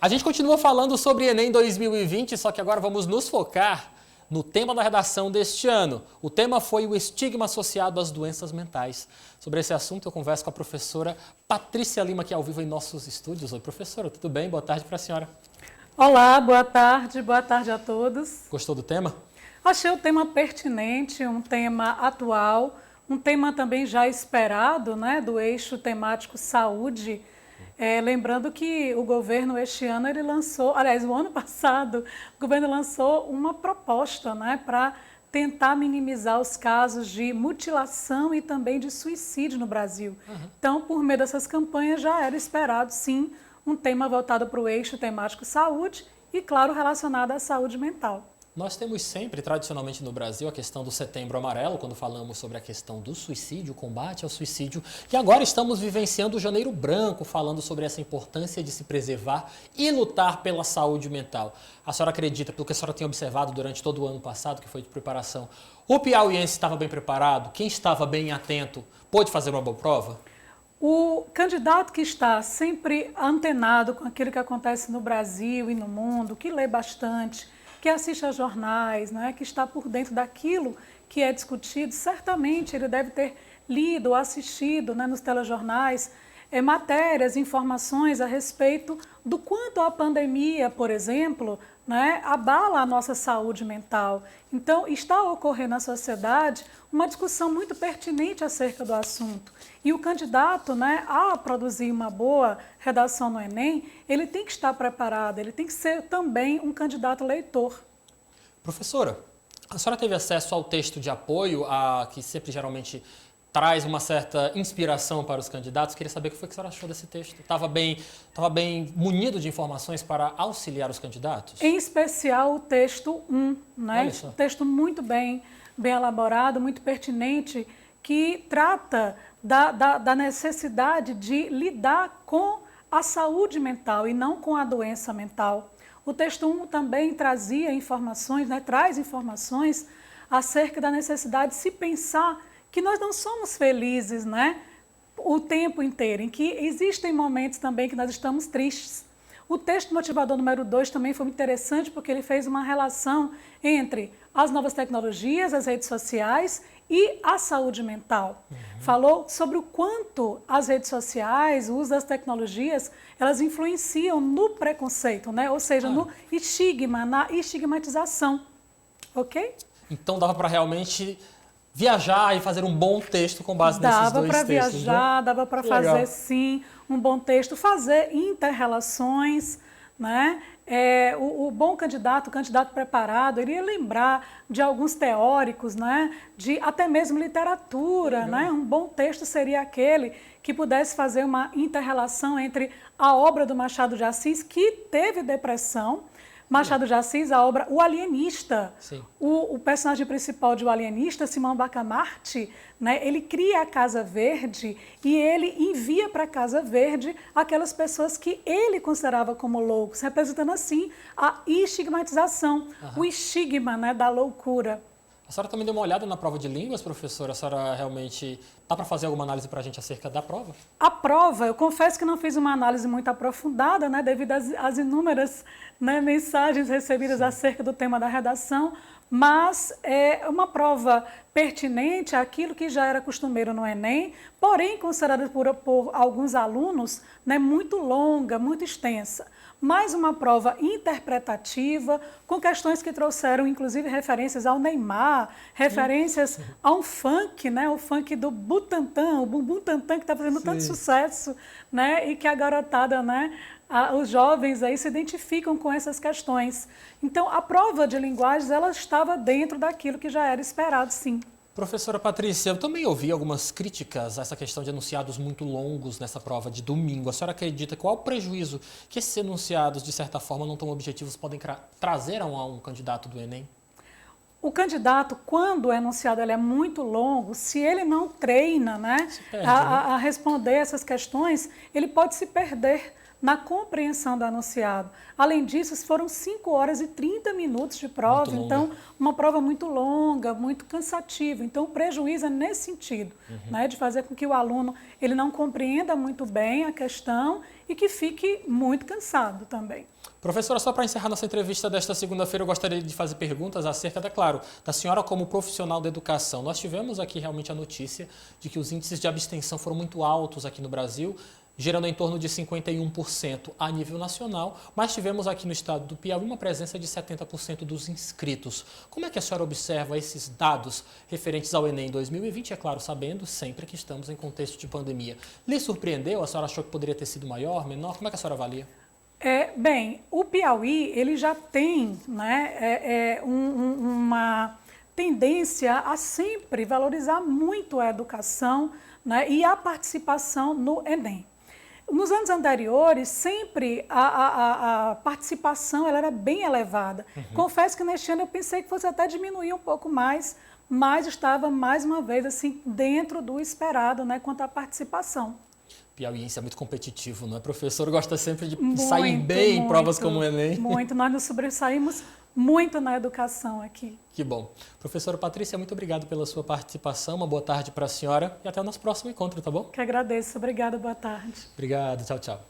A gente continua falando sobre Enem 2020, só que agora vamos nos focar no tema da redação deste ano. O tema foi o estigma associado às doenças mentais. Sobre esse assunto eu converso com a professora Patrícia Lima, que é ao vivo em nossos estúdios. Oi, professora, tudo bem? Boa tarde para a senhora. Olá, boa tarde a todos. Gostou do tema? Achei o tema pertinente, um tema atual, um tema também já esperado, né, do eixo temático saúde. Lembrando que o governo este ano ele lançou, aliás, o ano passado, o governo lançou uma proposta, né, para tentar minimizar os casos de mutilação e também de suicídio no Brasil. Então, por meio dessas campanhas, já era esperado, sim, um tema voltado para o eixo temático saúde e, claro, relacionado à saúde mental. Nós temos sempre, tradicionalmente no Brasil, a questão do Setembro Amarelo, quando falamos sobre a questão do suicídio, o combate ao suicídio. E agora estamos vivenciando o Janeiro Branco, falando sobre essa importância de se preservar e lutar pela saúde mental. A senhora acredita, pelo que a senhora tem observado durante todo o ano passado, que foi de preparação, o piauiense estava bem preparado? Quem estava bem atento pôde fazer uma boa prova? O candidato que está sempre antenado com aquilo que acontece no Brasil e no mundo, que lê bastante, que assiste a jornais, né, que está por dentro daquilo que é discutido, certamente ele deve ter lido ou assistido, né, nos telejornais matérias, informações a respeito do quanto a pandemia, por exemplo, né, abala a nossa saúde mental. Então, está a ocorrer na sociedade uma discussão muito pertinente acerca do assunto. E o candidato, né, a produzir uma boa redação no Enem, ele tem que estar preparado, ele tem que ser também um candidato leitor. Professora, a senhora teve acesso ao texto de apoio, que sempre geralmente traz uma certa inspiração para os candidatos. Queria saber o que foi que a senhora achou desse texto. Estava bem munido de informações para auxiliar os candidatos? Em especial o texto 1, né? Um texto muito bem elaborado, muito pertinente, que trata da necessidade de lidar com a saúde mental e não com a doença mental. O texto 1 também trazia informações, né, traz informações acerca da necessidade de se pensar que nós não somos felizes, né, o tempo inteiro, em que existem momentos também que nós estamos tristes. O texto motivador número 2 também foi muito interessante porque ele fez uma relação entre as novas tecnologias, as redes sociais e a saúde mental. Falou sobre o quanto as redes sociais, o uso das tecnologias, elas influenciam no preconceito, né? Ou seja, no estigma, na estigmatização. Ok? Então dava para realmente viajar e fazer um bom texto com base nesses dois textos. Dava para viajar, dava para fazer, sim, um bom texto, fazer inter-relações, né? O bom candidato, o candidato preparado, ele ia lembrar de alguns teóricos, né? De até mesmo literatura, né? Um bom texto seria aquele que pudesse fazer uma inter-relação entre a obra do Machado de Assis, que teve depressão, Machado de Assis, a obra O Alienista. O personagem principal de O Alienista, Simão Bacamarte, né, ele cria a Casa Verde e ele envia para a Casa Verde aquelas pessoas que ele considerava como loucos, representando assim a estigmatização, o estigma, né, da loucura. A senhora também deu uma olhada na prova de línguas, professora? A senhora realmente dá para fazer alguma análise para a gente acerca da prova? A prova, eu confesso que não fiz uma análise muito aprofundada, né, devido às inúmeras, né, mensagens recebidas acerca do tema da redação, mas é uma prova pertinente àquilo que já era costumeiro no Enem, porém considerada por alguns alunos, né, muito longa, muito extensa. Mais uma prova interpretativa, com questões que trouxeram, inclusive, referências ao Neymar, referências a um funk, né? O funk do Butantã, o Bumbum Tantã, que está fazendo tanto sucesso, né? E que a garotada, né? Os jovens aí se identificam com essas questões. Então, a prova de linguagens, ela estava dentro daquilo que já era esperado, sim. Professora Patrícia, eu também ouvi algumas críticas a essa questão de enunciados muito longos nessa prova de domingo. A senhora acredita qual o prejuízo que esses enunciados, de certa forma, não tão objetivos, podem trazer a um candidato do Enem? O candidato, quando o enunciado ele é muito longo, se ele não treina, né, a responder essas questões, ele pode se perder na compreensão do enunciado. Além disso, foram 5 horas e 30 minutos de prova, então uma prova muito longa, muito cansativa. Então o prejuízo é nesse sentido, né, de fazer com que o aluno ele não compreenda muito bem a questão e que fique muito cansado também. Professora, só para encerrar nossa entrevista desta segunda-feira, eu gostaria de fazer perguntas acerca, claro, da senhora como profissional da educação. Nós tivemos aqui realmente a notícia de que os índices de abstenção foram muito altos aqui no Brasil, gerando em torno de 51% a nível nacional, mas tivemos aqui no estado do Piauí uma presença de 70% dos inscritos. Como é que a senhora observa esses dados referentes ao Enem 2020? É claro, sabendo sempre que estamos em contexto de pandemia. Lhe surpreendeu? A senhora achou que poderia ter sido maior, menor? Como é que a senhora avalia? Bem, o Piauí ele já tem, né, uma tendência a sempre valorizar muito a educação, né, e a participação no Enem. Nos anos anteriores, sempre a participação ela era bem elevada. Confesso que neste ano eu pensei que fosse até diminuir um pouco mais, mas estava mais uma vez assim dentro do esperado, né, quanto à participação. Piauiense é muito competitivo, não é? Professor gosta sempre de sair bem em provas como o Enem. Muito, nós nos sobressaímos muito na educação aqui. Que bom. Professora Patrícia, muito obrigado pela sua participação, uma boa tarde para a senhora e até o nosso próximo encontro, tá bom? Que agradeço, obrigada, boa tarde. Obrigado, tchau, tchau.